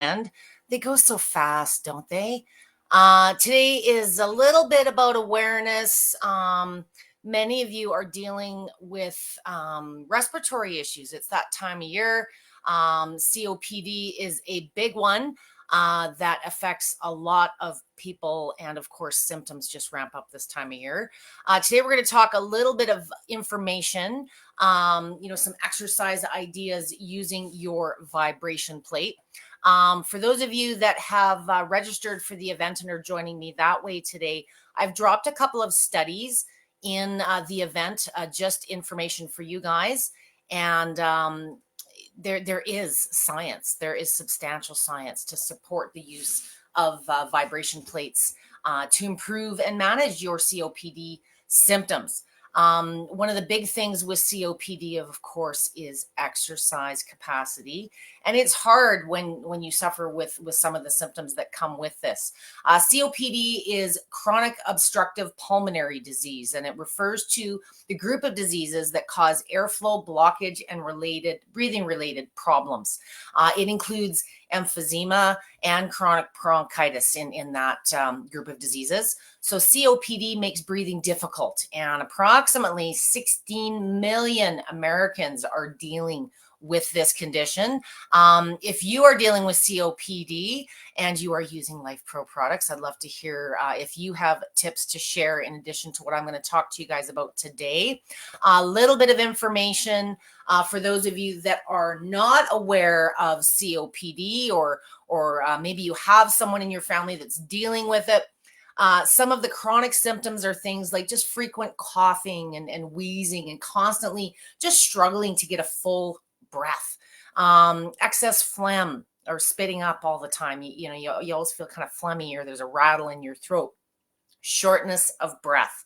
And they go so fast, don't they? Today is a little bit about awareness. Many of you are dealing with respiratory issues. It's that time of year. COPD is a big one that affects a lot of people. And of course, symptoms just ramp up this time of year. Today, we're going to talk a little bit of information, some exercise ideas using your vibration plate. For those of you that have registered for the event and are joining me that way today, I've dropped a couple of studies in the event, just information for you guys. And there is science. There is substantial science to support the use of vibration plates to improve and manage your COPD symptoms. One of the big things with COPD, of course, is exercise capacity, and it's hard when you suffer with some of the symptoms that come with this. COPD is chronic obstructive pulmonary disease, and it refers to the group of diseases that cause airflow blockage and breathing related problems. It includes emphysema and chronic bronchitis in that group of diseases. So COPD makes breathing difficult, and approximately 16 million Americans are dealing with this condition. If you are dealing with COPD and you are using Life Pro products, I'd love to hear if you have tips to share in addition to what I'm going to talk to you guys about today. A little bit of information for those of you that are not aware of COPD, or maybe you have someone in your family that's dealing with it. Some of the chronic symptoms are things like just frequent coughing and wheezing and constantly just struggling to get a full breath, excess phlegm or spitting up all the time. You always feel kind of phlegmy, or there's a rattle in your throat. Shortness of breath,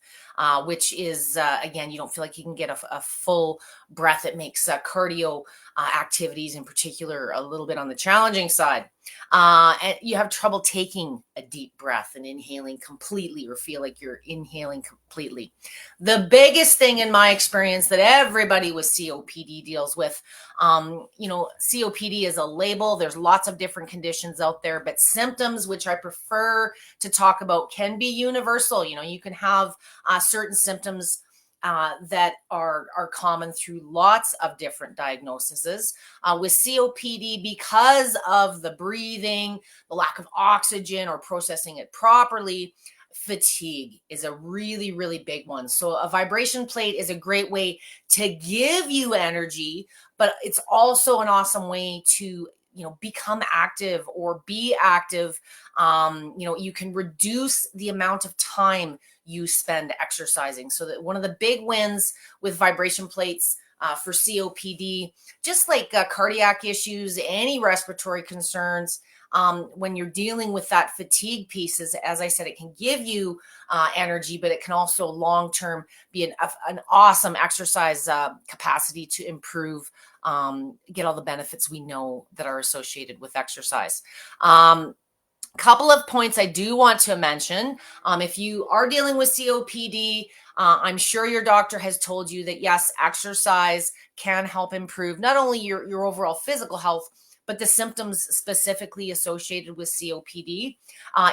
which is, again, you don't feel like you can get a full breath. It makes cardio activities in particular a little bit on the challenging side. And you have trouble taking a deep breath and inhaling completely, or feel like you're inhaling completely. The biggest thing in my experience that everybody with COPD deals with, COPD is a label. There's lots of different conditions out there, but symptoms, which I prefer to talk about, can be universal. You can have certain symptoms that are common through lots of different diagnoses. With COPD, because of the breathing, the lack of oxygen, or processing it properly, fatigue is a really, really big one. So a vibration plate is a great way to give you energy, but it's also an awesome way to become active or be active. You can reduce the amount of time you spend exercising. So that one of the big wins with vibration plates for COPD, just like cardiac issues, any respiratory concerns, when you're dealing with that fatigue piece, as I said, it can give you energy, but it can also long-term be an awesome exercise capacity to improve, get all the benefits we know that are associated with exercise. Couple of points I do want to mention. If you are dealing with COPD, I'm sure your doctor has told you that yes, exercise can help improve not only your overall physical health, but the symptoms specifically associated with COPD.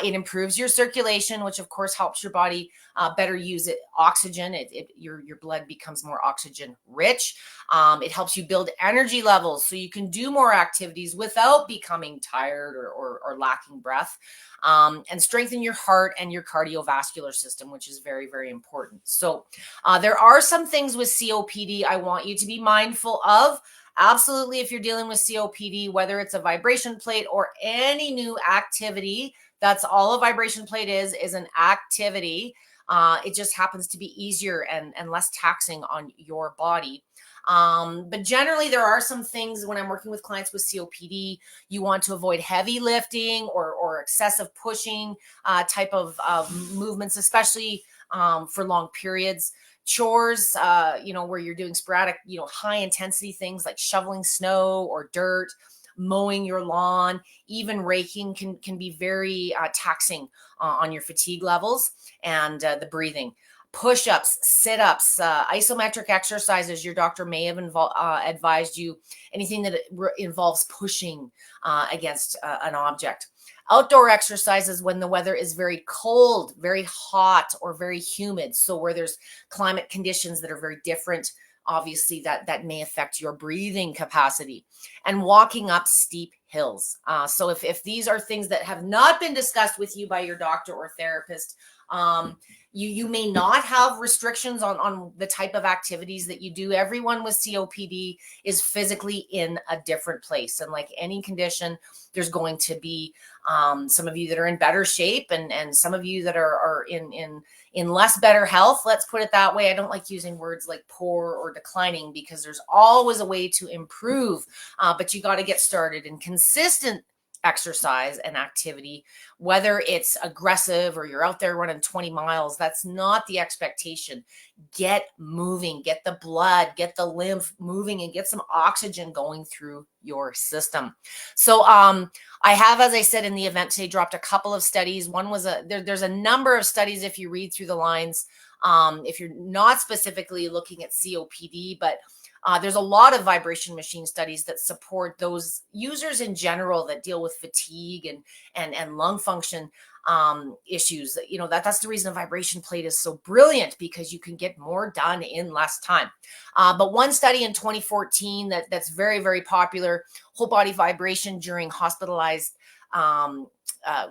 It improves your circulation, which of course helps your body better use oxygen. Your blood becomes more oxygen rich. It helps you build energy levels so you can do more activities without becoming tired or lacking breath, and strengthen your heart and your cardiovascular system, which is very, very important. So there are some things with COPD I want you to be mindful of. Absolutely, if you're dealing with COPD, whether it's a vibration plate or any new activity, that's all a vibration plate is an activity. It just happens to be easier and less taxing on your body. But generally, there are some things when I'm working with clients with COPD, you want to avoid heavy lifting or excessive pushing type of movements, especially for long periods. Chores, where you're doing sporadic, high intensity things like shoveling snow or dirt, mowing your lawn, even raking can be very taxing on your fatigue levels and the breathing. push-ups, sit-ups, isometric exercises. Your doctor may have advised you anything that involves pushing against an object. Outdoor exercises when the weather is very cold, very hot, or very humid. So where there's climate conditions that are very different, obviously that may affect your breathing capacity. And walking up steep hills. So if these are things that have not been discussed with you by your doctor or therapist, you may not have restrictions on the type of activities that you do. Everyone with COPD is physically in a different place. And like any condition, there's going to be some of you that are in better shape and some of you that are in less better health. Let's put it that way. I don't like using words like poor or declining because there's always a way to improve, but you got to get started. And consistent exercise and activity, whether it's aggressive or you're out there running 20 miles, that's not the expectation. Get moving, get the blood, get the lymph moving, and get some oxygen going through your system. So I have, as I said in the event today, dropped a couple of studies. One was there's a number of studies if you read through the lines, if you're not specifically looking at COPD, but there's a lot of vibration machine studies that support those users in general that deal with fatigue and lung function issues. You know, that's the reason a vibration plate is so brilliant, because you can get more done in less time. But one study in 2014 that's very, very popular, whole body vibration during hospitalized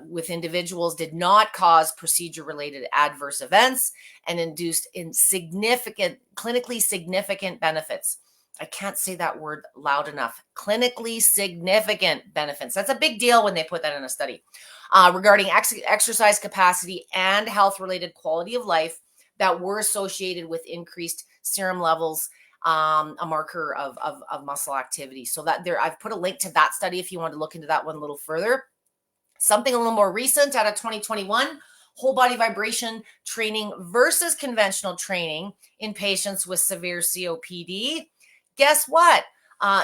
with individuals did not cause procedure-related adverse events and induced in clinically significant benefits. I can't say that word loud enough. Clinically significant benefits. That's a big deal when they put that in a study. Regarding exercise capacity and health-related quality of life that were associated with increased serum levels, a marker of muscle activity. So that there, I've put a link to that study if you want to look into that one a little further. Something a little more recent out of 2021, whole body vibration training versus conventional training in patients with severe COPD. Guess what?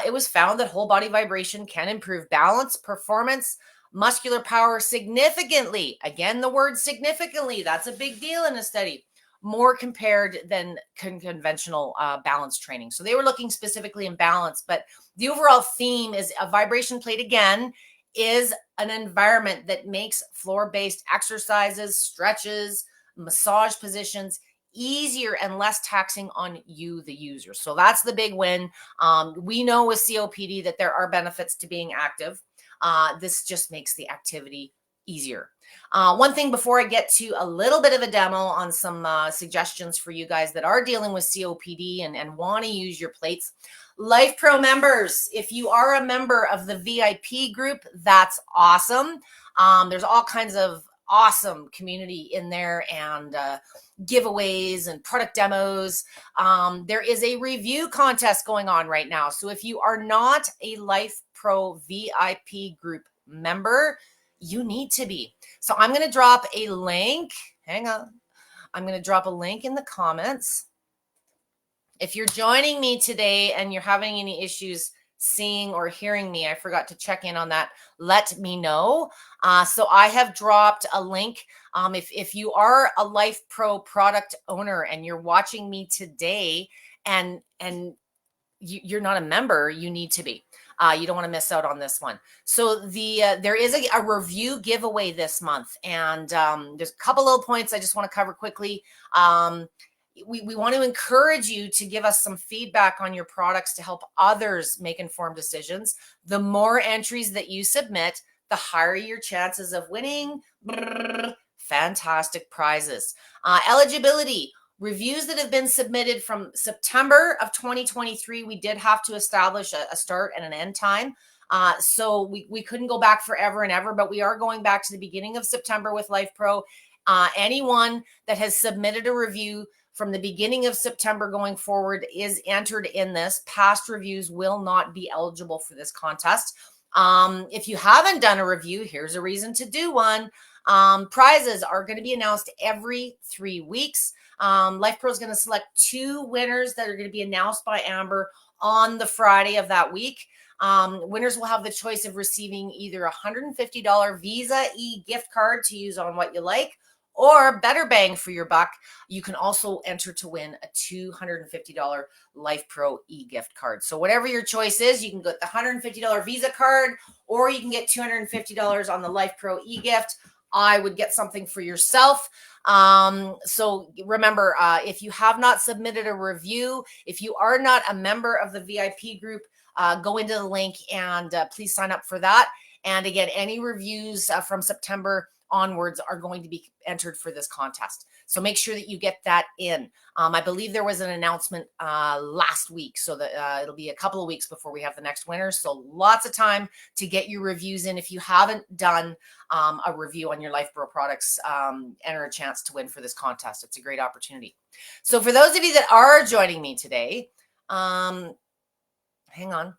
It was found that whole body vibration can improve balance, performance, muscular power significantly. Again, the word significantly, that's a big deal in a study, more compared than conventional balance training. So they were looking specifically in balance, but the overall theme is a vibration plate, again, is an environment that makes floor-based exercises, stretches, massage positions easier and less taxing on you, the user. So that's the big win. We know with COPD that there are benefits to being active. This just makes the activity easier. One thing before I get to a little bit of a demo on some suggestions for you guys that are dealing with COPD and want to use your plates. Life Pro members, if you are a member of the VIP group, that's awesome. There's all kinds of awesome community in there and giveaways and product demos. There is a review contest going on right now. So if you are not a Life Pro VIP group member, you need to be. So I'm going to drop a link. Hang on. I'm going to drop a link in the comments. If you're joining me today and you're having any issues seeing or hearing me, I forgot to check in on that, let me know. So I have dropped a link. If you are a Life Pro product owner and you're watching me today and you're not a member, you need to be. You don't want to miss out on this one. So there is a review giveaway this month, and there's a couple little points I just want to cover quickly. We want to encourage you to give us some feedback on your products to help others make informed decisions. The more entries that you submit, the higher your chances of winning fantastic prizes. Eligibility. Reviews that have been submitted from September of 2023, we did have to establish a start and an end time. So we couldn't go back forever and ever, but we are going back to the beginning of September with Life Pro. Anyone that has submitted a review from the beginning of September going forward is entered in this. Past reviews will not be eligible for this contest. If you haven't done a review, here's a reason to do one. Prizes are going to be announced every 3 weeks. Life Pro is going to select 2 winners that are going to be announced by Amber on the Friday of that week. Winners will have the choice of receiving either a $150 Visa gift card to use on what you like, Or better bang for your buck, you can also enter to win a $250 Life Pro e-gift card. So whatever your choice is, you can get the $150 Visa card, or you can get $250 on the Life Pro e-gift. I would get something for yourself. So remember, if you have not submitted a review, if you are not a member of the VIP group, go into the link and please sign up for that. And again, any reviews from September onwards are going to be entered for this contest. So make sure that you get that in. I believe there was an announcement last week, so that it'll be a couple of weeks before we have the next winner. So lots of time to get your reviews in. If you haven't done a review on your Life Pro products, enter a chance to win for this contest. It's a great opportunity. So for those of you that are joining me today, hang on.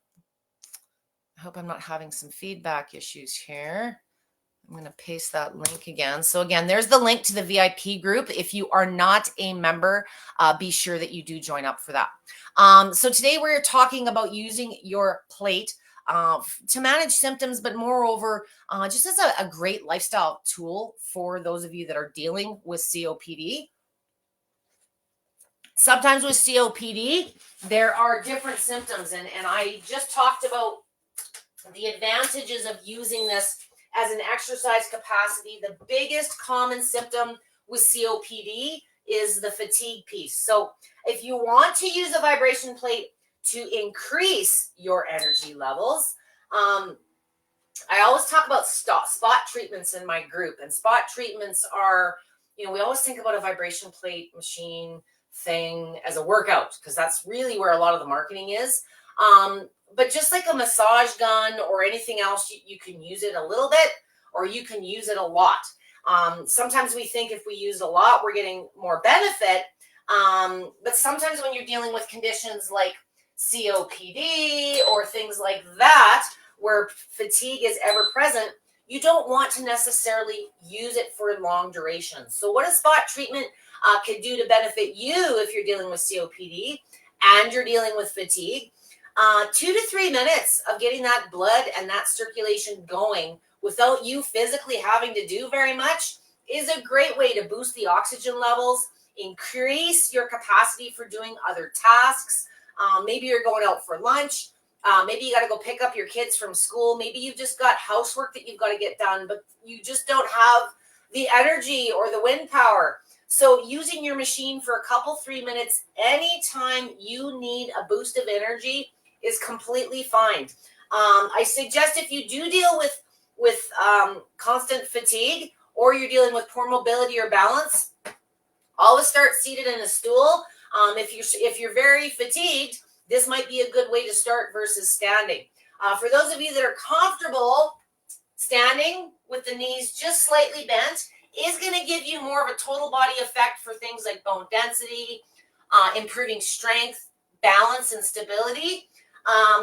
I hope I'm not having some feedback issues here. I'm going to paste that link again. So again, there's the link to the VIP group. If you are not a member, be sure that you do join up for that. So today we're talking about using your plate to manage symptoms, but moreover, just as a great lifestyle tool for those of you that are dealing with COPD. Sometimes with COPD, there are different symptoms, and I just talked about the advantages of using this as an exercise capacity. The biggest common symptom with COPD is the fatigue piece. So if you want to use a vibration plate to increase your energy levels, I always talk about spot treatments in my group. And spot treatments are, we always think about a vibration plate machine thing as a workout, because that's really where a lot of the marketing is. But just like a massage gun or anything else, you can use it a little bit or you can use it a lot. Sometimes we think if we use a lot, we're getting more benefit. But sometimes when you're dealing with conditions like COPD or things like that, where fatigue is ever present, you don't want to necessarily use it for long durations. So what a spot treatment could do to benefit you if you're dealing with COPD and you're dealing with fatigue, 2 to 3 minutes of getting that blood and that circulation going without you physically having to do very much is a great way to boost the oxygen levels, increase your capacity for doing other tasks. Maybe you're going out for lunch. Maybe you got to go pick up your kids from school. Maybe you've just got housework that you've got to get done, but you just don't have the energy or the wind power. So using your machine for a couple, 3 minutes, anytime you need a boost of energy is completely fine. I suggest if you do deal with constant fatigue or you're dealing with poor mobility or balance, always start seated in a stool. If you're very fatigued, this might be a good way to start versus standing. For those of you that are comfortable, standing with the knees just slightly bent is going to give you more of a total body effect for things like bone density, improving strength, balance, and stability.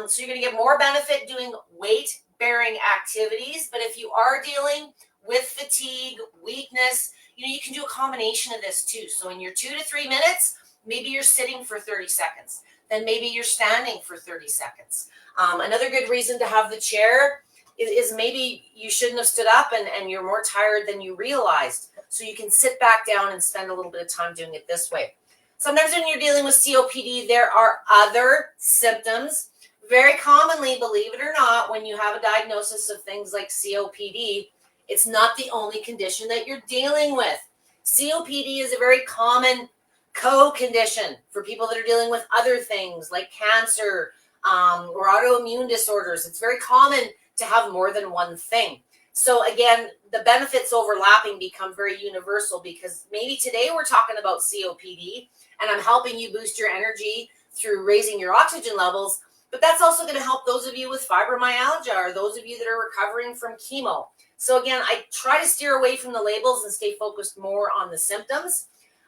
So you're going to get more benefit doing weight-bearing activities. But if you are dealing with fatigue, weakness, you can do a combination of this too. So in your 2 to 3 minutes, maybe you're sitting for 30 seconds. Then maybe you're standing for 30 seconds. Another good reason to have the chair is maybe you shouldn't have stood up and you're more tired than you realized. So you can sit back down and spend a little bit of time doing it this way. Sometimes when you're dealing with COPD, there are other symptoms. Very commonly, believe it or not, when you have a diagnosis of things like COPD, it's not the only condition that you're dealing with. COPD is a very common co-condition for people that are dealing with other things like cancer or autoimmune disorders. It's very common to have more than one thing. So again, the benefits overlapping become very universal, because maybe today we're talking about COPD and I'm helping you boost your energy through raising your oxygen levels, but that's also going to help those of you with fibromyalgia or those of you that are recovering from chemo. So again, I try to steer away from the labels and stay focused more on the symptoms.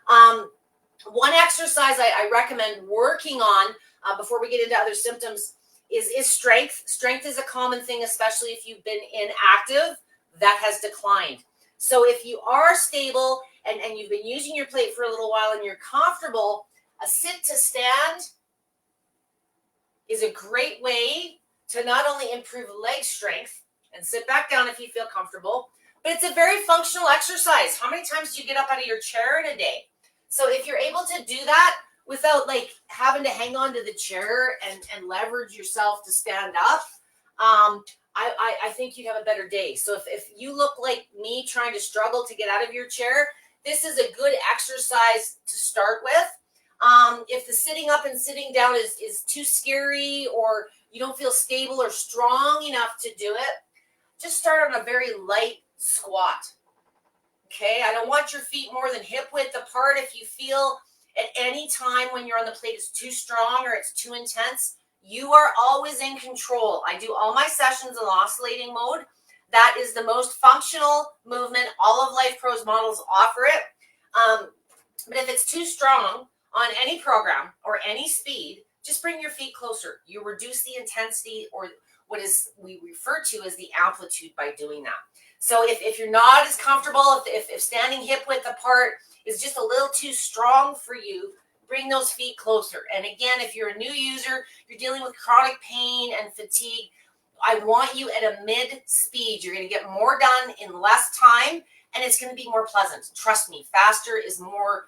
One exercise I recommend working on before we get into other symptoms is strength. Strength is a common thing, especially if you've been inactive, that has declined. So if you are stable and you've been using your plate for a little while and you're comfortable, a sit to stand is a great way to not only improve leg strength and sit back down if you feel comfortable, but it's a very functional exercise. How many times do you get up out of your chair in a day? So if you're able to do that without like having to hang on to the chair and leverage yourself to stand up, I think you'd have a better day. So if you look like me trying to struggle to get out of your chair, this is a good exercise to start with. If the sitting up and sitting down is too scary, or you don't feel stable or strong enough to do it, just start on a very light squat. Okay, I don't want your feet more than hip width apart. If you feel at any time when you're on the plate it's too strong or it's too intense, you are always in control. I do all my sessions in oscillating mode. That is the most functional movement. All of Life Pro's models offer it. But if it's too strong on any program or any speed, just bring your feet closer. You reduce the intensity, or what is we refer to as the amplitude, by doing that. So if you're not as comfortable, if standing hip width apart is just a little too strong for you, bring those feet closer. And again, if you're a new user, you're dealing with chronic pain and fatigue, I want you at a mid speed. You're going to get more done in less time, and it's going to be more pleasant. Trust me, faster is more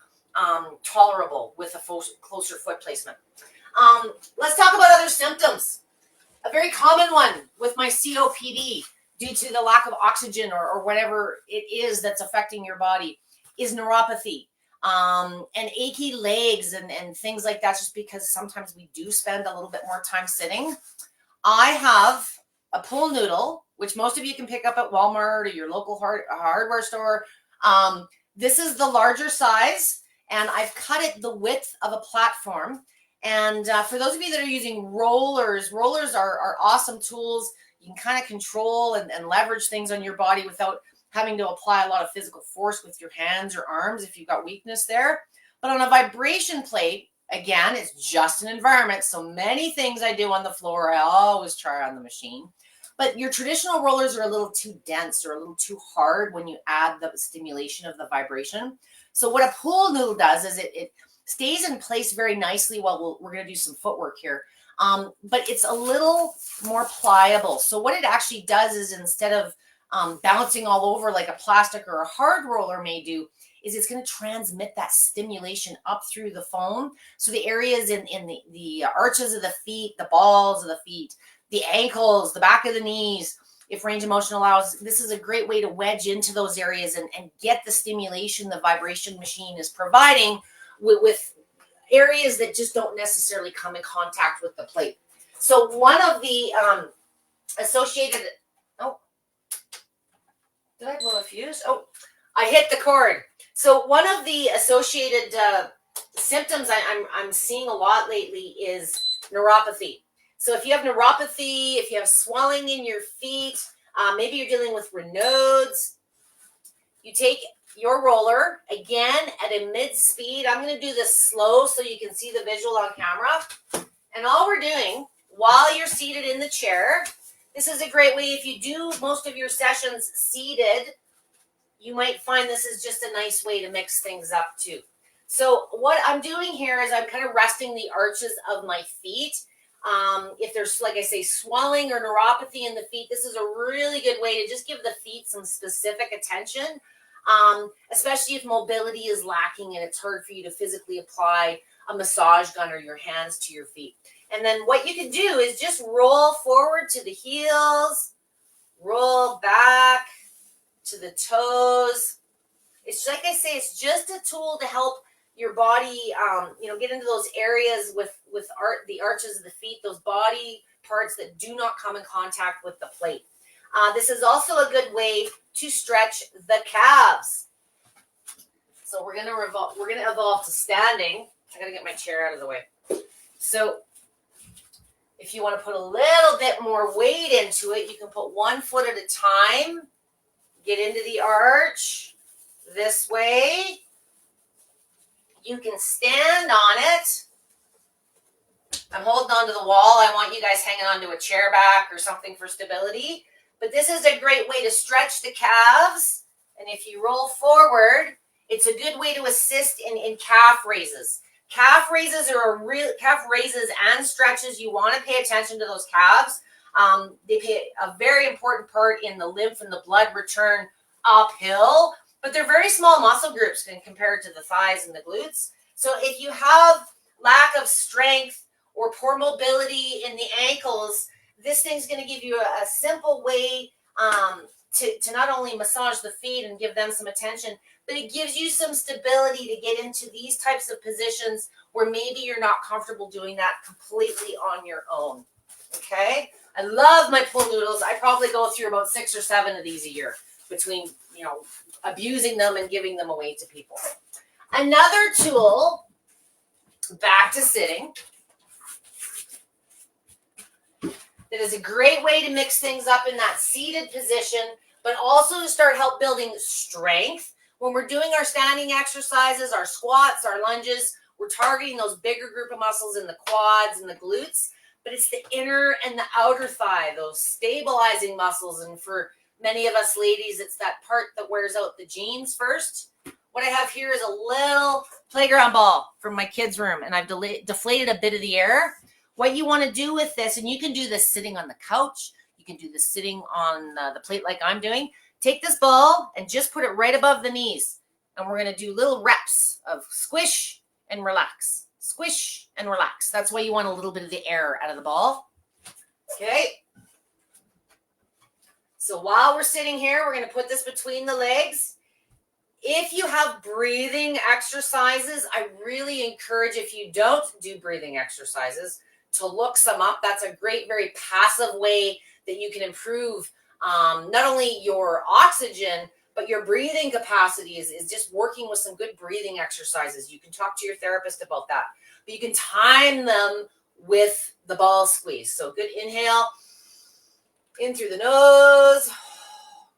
tolerable with a closer foot placement. Let's talk about other symptoms. A very common one with my COPD, due to the lack of oxygen or whatever it is that's affecting your body, is neuropathy, and achy legs and things like that, just because sometimes we do spend a little bit more time sitting. I have a pool noodle, which most of you can pick up at Walmart or your local hardware store. This is the larger size, and I've cut it the width of a platform. And for those of you that are using rollers are awesome tools. You can kind of control and leverage things on your body without having to apply a lot of physical force with your hands or arms if you've got weakness there. But on a vibration plate, again, it's just an environment. So many things I do on the floor, I always try on the machine. But your traditional rollers are a little too dense or a little too hard when you add the stimulation of the vibration. So what a pool noodle does is it stays in place very nicely while we're going to do some footwork here. But it's a little more pliable. So what it actually does is, instead of bouncing all over like a plastic or a hard roller may do, is it's going to transmit that stimulation up through the foam. So the areas in the arches of the feet, the balls of the feet, the ankles, the back of the knees, if range of motion allows, this is a great way to wedge into those areas and get the stimulation the vibration machine is providing with areas that just don't necessarily come in contact with the plate. So one of the associated, did I blow a fuse? Oh, I hit the cord. So one of the associated symptoms I'm seeing a lot lately is neuropathy. So if you have neuropathy, if you have swelling in your feet, maybe you're dealing with Raynaud's, you take your roller, again, at a mid speed. I'm going to do this slow so you can see the visual on camera. And all we're doing while you're seated in the chair, this is a great way, if you do most of your sessions seated, you might find this is just a nice way to mix things up too. So what I'm doing here is I'm kind of resting the arches of my feet. If there's, like I say, swelling or neuropathy in the feet, this is a really good way to just give the feet some specific attention, especially if mobility is lacking and it's hard for you to physically apply a massage gun or your hands to your feet. And then what you can do is just roll forward to the heels, roll back to the toes. It's like I say, it's just a tool to help your body, get into those areas with the arches of the feet, those body parts that do not come in contact with the plate. This is also a good way to stretch the calves. So we're gonna evolve to standing. I gotta get my chair out of the way. So if you want to put a little bit more weight into it, you can put 1 foot at a time. Get into the arch this way. You can stand on it. I'm holding onto the wall. I want you guys hanging onto a chair back or something for stability. But this is a great way to stretch the calves. And if you roll forward, it's a good way to assist in calf raises. Calf raises and stretches. You want to pay attention to those calves. They play a very important part in the lymph and the blood return uphill, but they're very small muscle groups compared to the thighs and the glutes. So if you have lack of strength or poor mobility in the ankles, this thing's going to give you a simple way to not only massage the feet and give them some attention, but it gives you some stability to get into these types of positions where maybe you're not comfortable doing that completely on your own. Okay? I love my pool noodles. I probably go through about 6 or 7 of these a year between, abusing them and giving them away to people. Another tool, back to sitting, that is a great way to mix things up in that seated position, but also to start help building strength. When we're doing our standing exercises, our squats, our lunges, we're targeting those bigger group of muscles in the quads and the glutes, but it's the inner and the outer thigh, those stabilizing muscles. And for many of us ladies, it's that part that wears out the jeans first. What I have here is a little playground ball from my kids' room, and I've deflated a bit of the air. What you want to do with this, and you can do this sitting on the couch, you can do this sitting on the plate like I'm doing. Take this ball and just put it right above the knees. And we're going to do little reps of squish and relax. Squish and relax. That's why you want a little bit of the air out of the ball. Okay. So while we're sitting here, we're going to put this between the legs. If you have breathing exercises, I really encourage, if you don't do breathing exercises, to look some up. That's a great, very passive way that you can improve not only your oxygen, but your breathing capacity is just working with some good breathing exercises. You can talk to your therapist about that, but you can time them with the ball squeeze. So good inhale, in through the nose,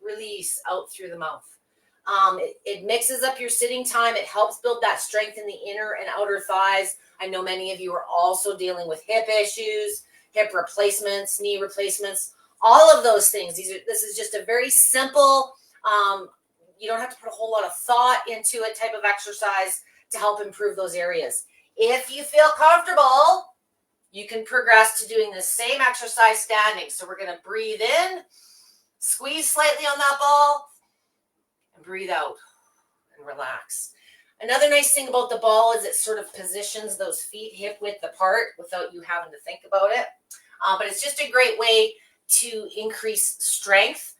release out through the mouth. It mixes up your sitting time. It helps build that strength in the inner and outer thighs. I know many of you are also dealing with hip issues, hip replacements, knee replacements, all of those things. This is just a very simple, you don't have to put a whole lot of thought into it type of exercise to help improve those areas. If you feel comfortable, you can progress to doing the same exercise standing. So we're going to breathe in, squeeze slightly on that ball, and breathe out and relax. Another nice thing about the ball is it sort of positions those feet hip width apart without you having to think about it. But it's just a great way to increase strength,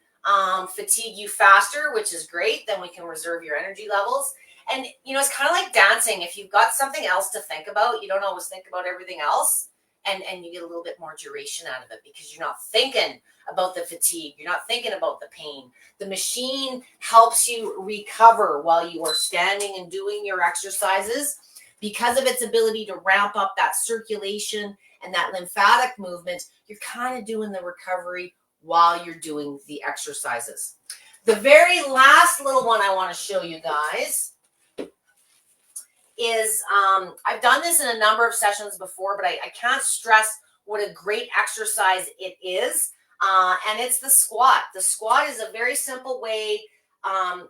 fatigue you faster, which is great. Then we can reserve your energy levels. And, it's kind of like dancing. If you've got something else to think about, you don't always think about everything else. And you get a little bit more duration out of it because you're not thinking about the fatigue. You're not thinking about the pain. The machine helps you recover while you are standing and doing your exercises because of its ability to ramp up that circulation and that lymphatic movement. You're kind of doing the recovery while you're doing the exercises. The very last little one I want to show you guys is, I've done this in a number of sessions before, but I can't stress what a great exercise it is. And it's the squat. The squat is a very simple way.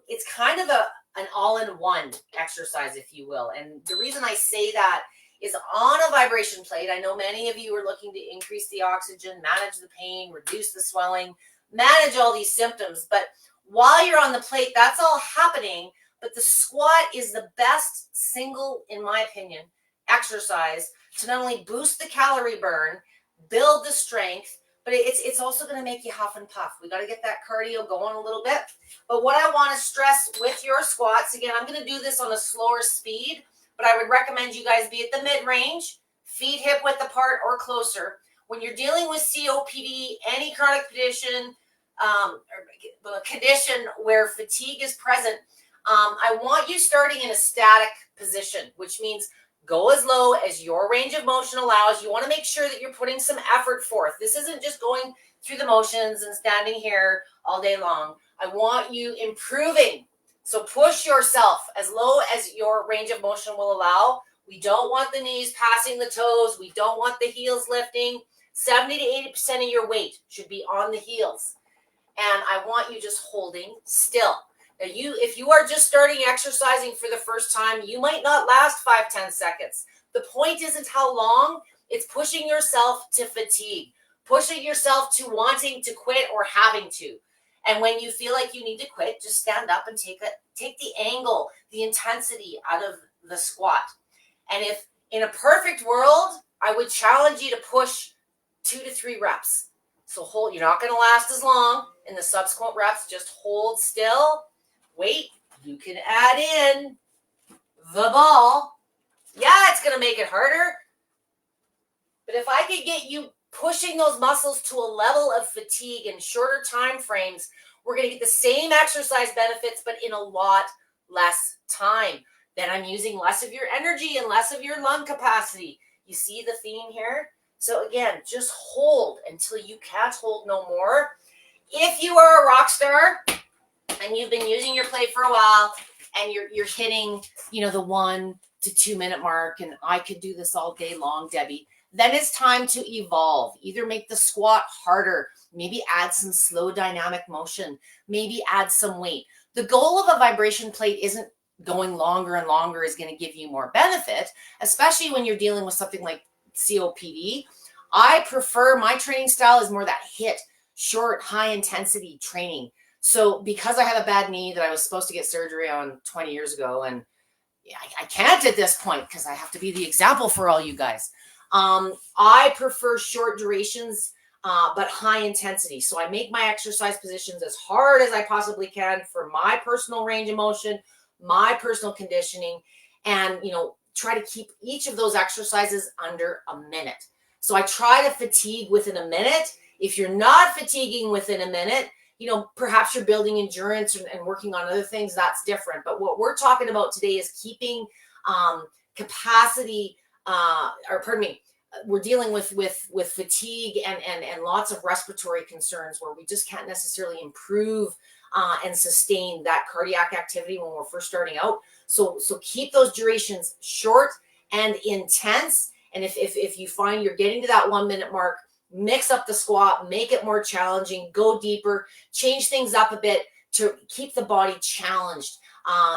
It's kind of an all-in-one exercise, if you will. And the reason I say that is on a vibration plate. I know many of you are looking to increase the oxygen, manage the pain, reduce the swelling, manage all these symptoms. But while you're on the plate, that's all happening. But the squat is the best single, in my opinion, exercise to not only boost the calorie burn, build the strength, but it's also going to make you huff and puff. We got to get that cardio going a little bit. But what I want to stress with your squats, again, I'm going to do this on a slower speed, but I would recommend you guys be at the mid-range, feet hip width apart or closer. When you're dealing with COPD, any chronic condition, condition where fatigue is present, I want you starting in a static position, which means go as low as your range of motion allows. You want to make sure that you're putting some effort forth. This isn't just going through the motions and standing here all day long. I want you improving. So push yourself as low as your range of motion will allow. We don't want the knees passing the toes. We don't want the heels lifting. 70 to 80% of your weight should be on the heels. And I want you just holding still. Now, if you are just starting exercising for the first time, you might not last 5-10 seconds. The point isn't how long, it's pushing yourself to fatigue, pushing yourself to wanting to quit or having to. And when you feel like you need to quit, just stand up and take the angle, the intensity out of the squat. And if in a perfect world, I would challenge you to push 2 to 3 reps. So hold, you're not going to last as long in the subsequent reps. Just hold still, wait. You can add in the ball. Yeah, it's going to make it harder. But if I could get you pushing those muscles to a level of fatigue in shorter time frames, we're going to get the same exercise benefits, but in a lot less time. Then I'm using less of your energy and less of your lung capacity. You see the theme here? So again, just hold until you can't hold no more. If you are a rock star and you've been using your plate for a while and you're hitting, the 1 to 2 minute mark, and I could do this all day long, Debbie, then it's time to evolve. Either make the squat harder, maybe add some slow dynamic motion, maybe add some weight. The goal of a vibration plate isn't going longer and longer is going to give you more benefit, especially when you're dealing with something like COPD. I prefer, my training style is more that HIIT, short, high intensity training. So because I have a bad knee that I was supposed to get surgery on 20 years ago, and I can't at this point because I have to be the example for all you guys. I prefer short durations, but high intensity. So I make my exercise positions as hard as I possibly can for my personal range of motion, my personal conditioning, and, try to keep each of those exercises under a minute. So I try to fatigue within a minute. If you're not fatiguing within a minute, perhaps you're building endurance and working on other things, that's different. But what we're talking about today is keeping capacity, we're dealing with fatigue and lots of respiratory concerns where we just can't necessarily improve and sustain that cardiac activity when we're first starting out. So keep those durations short and intense. And if you find you're getting to that 1 minute mark, mix up the squat, make it more challenging, go deeper, change things up a bit to keep the body challenged.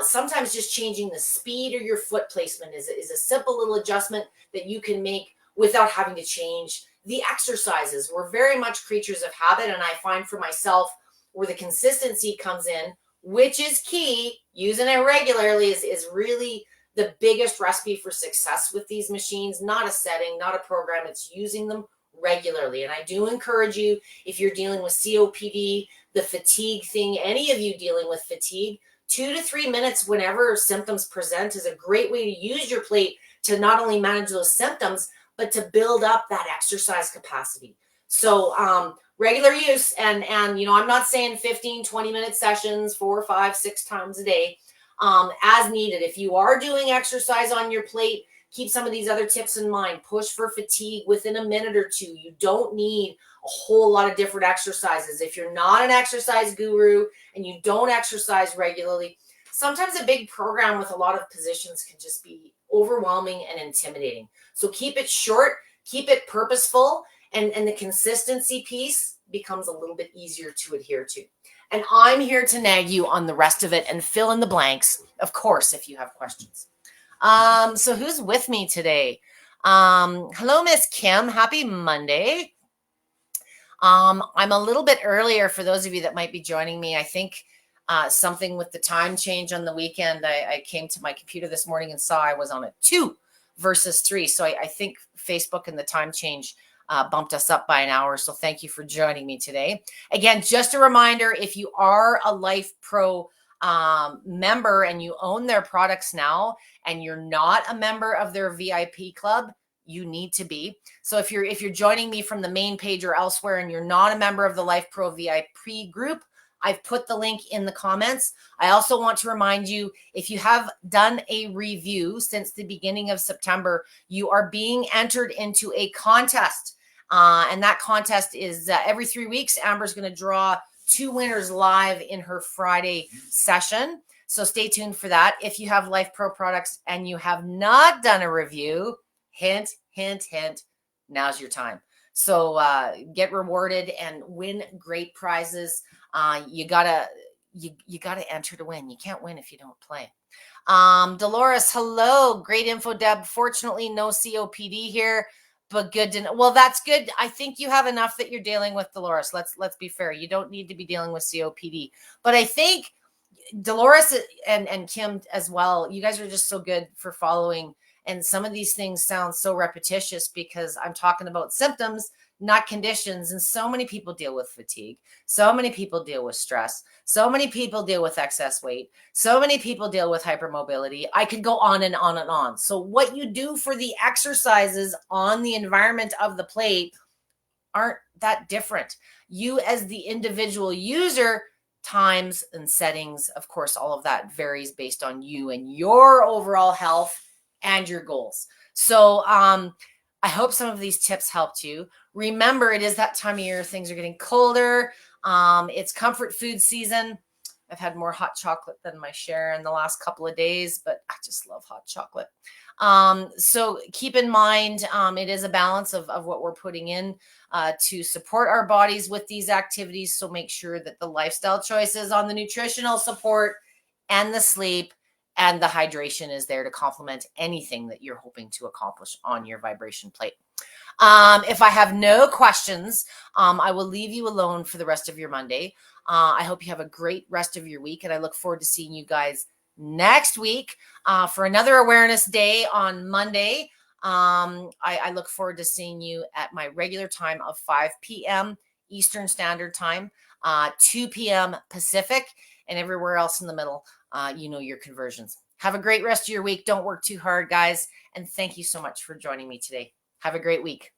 Sometimes just changing the speed or your foot placement is a simple little adjustment that you can make without having to change the exercises. We're very much creatures of habit, and I find for myself where the consistency comes in, which is key, using it regularly is really the biggest recipe for success with these machines. Not a setting, not a program, it's using them regularly. And I do encourage you, if you're dealing with COPD, the fatigue thing, any of you dealing with fatigue, 2 to 3 minutes whenever symptoms present is a great way to use your plate to not only manage those symptoms, but to build up that exercise capacity. So regular use, and I'm not saying 15, 20-minute sessions 4, 5, 6 times a day, as needed. If you are doing exercise on your plate, keep some of these other tips in mind. Push for fatigue within a minute or two. You don't need a whole lot of different exercises. If you're not an exercise guru and you don't exercise regularly, sometimes a big program with a lot of positions can just be overwhelming and intimidating. So keep it short, keep it purposeful, and the consistency piece becomes a little bit easier to adhere to. And I'm here to nag you on the rest of it and fill in the blanks, of course, if you have questions. So who's with me today? Hello, Miss Kim. Happy Monday. I'm a little bit earlier for those of you that might be joining me. I think something with the time change on the weekend. I came to my computer this morning and saw I was on a 2 versus 3. So I think Facebook and the time change bumped us up by an hour. So thank you for joining me today. Again, just a reminder, if you are a Life Pro member and you own their products now and you're not a member of their VIP club, you need to be. So if you're joining me from the main page or elsewhere and you're not a member of the Life Pro VIP group, I've put the link in the comments. I also want to remind you, if you have done a review since the beginning of September, you are being entered into a contest. And that contest is every 3 weeks. Amber's going to draw 2 winners live in her Friday session. So stay tuned for that. If you have Life Pro products and you have not done a review, hint, hint, hint, now's your time. So get rewarded and win great prizes. You gotta enter to win. You can't win if you don't play. Dolores, hello. Great info, Deb. Fortunately, no COPD here, but good to know. Well, that's good. I think you have enough that you're dealing with, Dolores. Let's be fair. You don't need to be dealing with COPD. But I think Dolores and Kim as well, you guys are just so good for following. And some of these things sound so repetitious because I'm talking about symptoms, not conditions. And so many people deal with fatigue. So many people deal with stress. So many people deal with excess weight. So many people deal with hypermobility. I could go on and on and on. So, what you do for the exercises on the environment of the plate aren't that different. You, as the individual user, times and settings, of course, all of that varies based on you and your overall health and your goals. So, I hope some of these tips helped you. Remember, it is that time of year, things are getting colder. It's comfort food season. I've had more hot chocolate than my share in the last couple of days, but I just love hot chocolate. So keep in mind, it is a balance of what we're putting in to support our bodies with these activities. So make sure that the lifestyle choices on the nutritional support and the sleep and the hydration is there to complement anything that you're hoping to accomplish on your vibration plate. If I have no questions, I will leave you alone for the rest of your Monday. I hope you have a great rest of your week, and I look forward to seeing you guys next week for another awareness day on Monday. I look forward to seeing you at my regular time of 5 p.m. Eastern Standard Time, 2 p.m. Pacific, and everywhere else in the middle. You know your conversions. Have a great rest of your week. Don't work too hard, guys. And thank you so much for joining me today. Have a great week.